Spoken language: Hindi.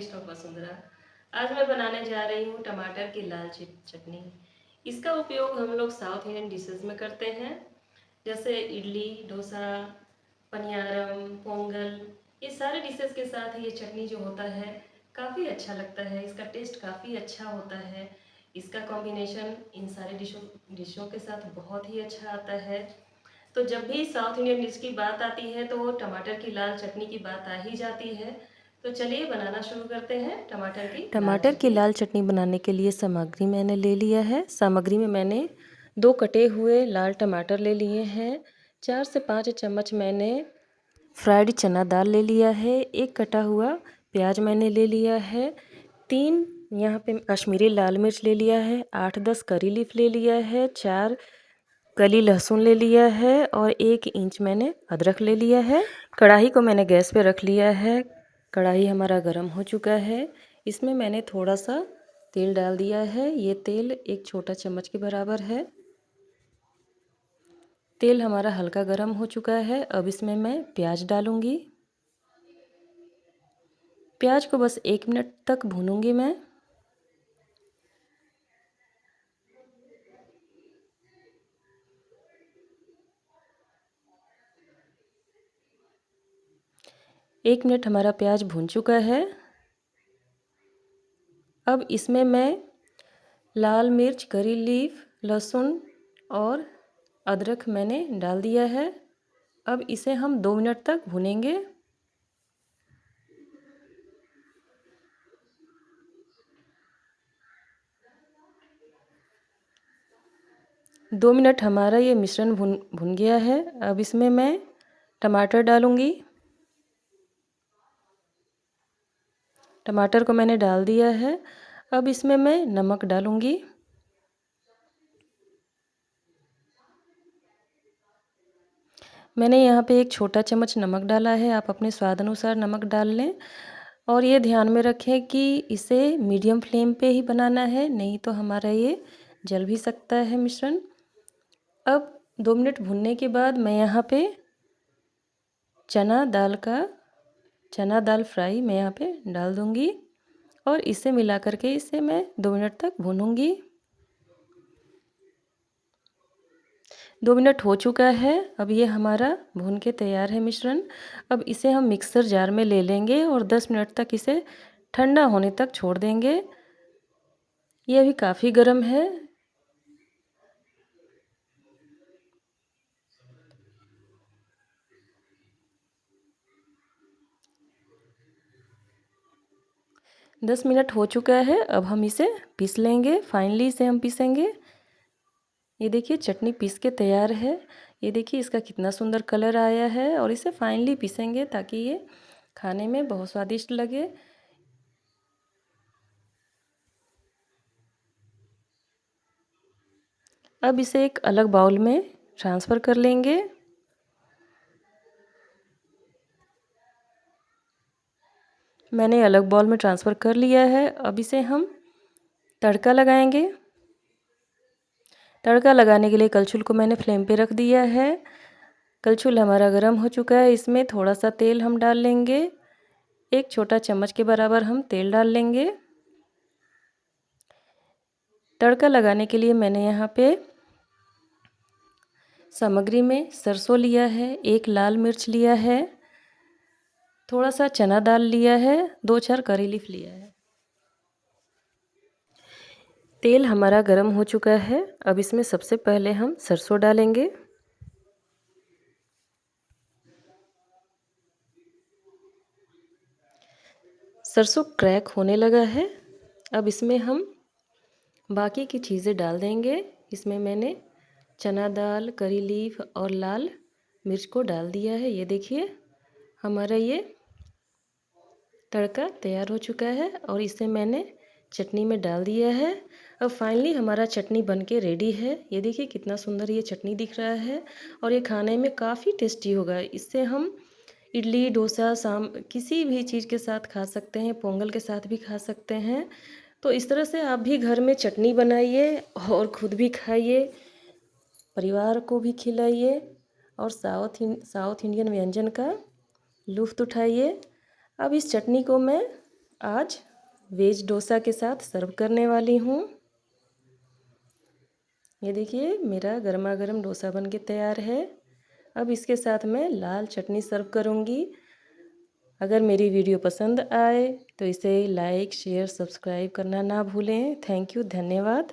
Test of Vasundhara. आज मैं बनाने जा रही हूँ टमाटर की लाल चटनी। इसका उपयोग हम लोग साउथ इंडियन डिशेस में करते हैं, जैसे इडली, डोसा, पनियारम, पोंगल। ये सारे डिशेस के साथ ये चटनी जो होता है काफ़ी अच्छा लगता है। इसका टेस्ट काफ़ी अच्छा होता है। इसका कॉम्बिनेशन इन सारे डिशों के साथ बहुत ही अच्छा आता है। तो जब भी साउथ इंडियन डिश की बात आती है तो वो टमाटर की लाल चटनी की बात आ ही जाती है। तो चलिए बनाना शुरू करते हैं टमाटर की लाल टमाटर की चटनी। लाल चटनी बनाने के लिए सामग्री मैंने ले लिया है। सामग्री में मैंने 2 कटे हुए लाल टमाटर ले लिए हैं। 4 से 5 चम्मच मैंने फ्राइड चना दाल ले लिया है। 1 कटा हुआ प्याज मैंने ले लिया है। 3 यहाँ पे कश्मीरी लाल मिर्च ले लिया है। 8-10 करी लीफ ले लिया है। 4 कली लहसुन ले लिया है और 1 इंच मैंने अदरक ले लिया है। कढ़ाई को मैंने गैस पे रख लिया है। कढ़ाई हमारा गर्म हो चुका है। इसमें मैंने थोड़ा सा तेल डाल दिया है। ये तेल 1 छोटा चम्मच के बराबर है। तेल हमारा हल्का गर्म हो चुका है। अब इसमें मैं प्याज डालूंगी। प्याज को बस 1 मिनट तक भूनूंगी मैं। एक मिनट हमारा प्याज भून चुका है। अब इसमें मैं लाल मिर्च, करी लीफ, लहसुन और अदरक मैंने डाल दिया है। अब इसे हम 2 मिनट तक भूनेंगे। 2 मिनट हमारा ये मिश्रण भुन गया है। अब इसमें मैं टमाटर डालूंगी। टमाटर को मैंने डाल दिया है। अब इसमें मैं नमक डालूंगी। मैंने यहाँ पे 1 छोटा चम्मच नमक डाला है। आप अपने स्वाद अनुसार नमक डाल लें और ये ध्यान में रखें कि इसे मीडियम फ्लेम पे ही बनाना है, नहीं तो हमारा ये जल भी सकता है मिश्रण। अब 2 मिनट भुनने के बाद मैं यहाँ पे चना दाल फ्राई मैं यहाँ पे डाल दूँगी और इसे मिला करके इसे मैं 2 मिनट तक भूनूंगी। 2 मिनट हो चुका है। अब ये हमारा भून के तैयार है मिश्रण। अब इसे हम मिक्सर जार में ले लेंगे और 10 मिनट तक इसे ठंडा होने तक छोड़ देंगे। ये अभी काफ़ी गर्म है। दस मिनट हो चुका है। अब हम इसे पीस लेंगे। फाइनली इसे हम पीसेंगे। ये देखिए चटनी पीस के तैयार है। ये देखिए इसका कितना सुंदर कलर आया है और इसे फाइनली पीसेंगे ताकि ये खाने में बहुत स्वादिष्ट लगे। अब इसे एक अलग बाउल में ट्रांसफ़र कर लेंगे। मैंने अलग बाउल में ट्रांसफ़र कर लिया है। अब इसे हम तड़का लगाएंगे। तड़का लगाने के लिए कलछुल को मैंने फ्लेम पे रख दिया है। कलछुल हमारा गर्म हो चुका है। इसमें थोड़ा सा तेल हम डाल लेंगे। 1 छोटा चम्मच के बराबर हम तेल डाल लेंगे। तड़का लगाने के लिए मैंने यहाँ पे सामग्री में सरसों लिया है, 1 लाल मिर्च लिया है, थोड़ा सा चना दाल लिया है, 2-4 करी लीफ लिया है। तेल हमारा गर्म हो चुका है। अब इसमें सबसे पहले हम सरसों डालेंगे। सरसों क्रैक होने लगा है। अब इसमें हम बाकी की चीज़ें डाल देंगे। इसमें मैंने चना दाल, करी लीफ और लाल मिर्च को डाल दिया है। ये देखिए हमारा ये तड़का तैयार हो चुका है और इसे मैंने चटनी में डाल दिया है। अब फाइनली हमारा चटनी बनके रेडी है। ये देखिए कितना सुंदर ये चटनी दिख रहा है और ये खाने में काफ़ी टेस्टी होगा। इससे हम इडली, डोसा, किसी भी चीज़ के साथ खा सकते हैं, पोंगल के साथ भी खा सकते हैं। तो इस तरह से आप भी घर में चटनी बनाइए और ख़ुद भी खाइए, परिवार को भी खिलाइए और साउथ इंडियन व्यंजन का लुत्फ़ उठाइए। अब इस चटनी को मैं आज वेज डोसा के साथ सर्व करने वाली हूँ। ये देखिए मेरा गर्मा गर्म डोसा बन के तैयार है। अब इसके साथ मैं लाल चटनी सर्व करूँगी। अगर मेरी वीडियो पसंद आए तो इसे लाइक शेयर सब्सक्राइब करना ना भूलें। थैंक यू, धन्यवाद।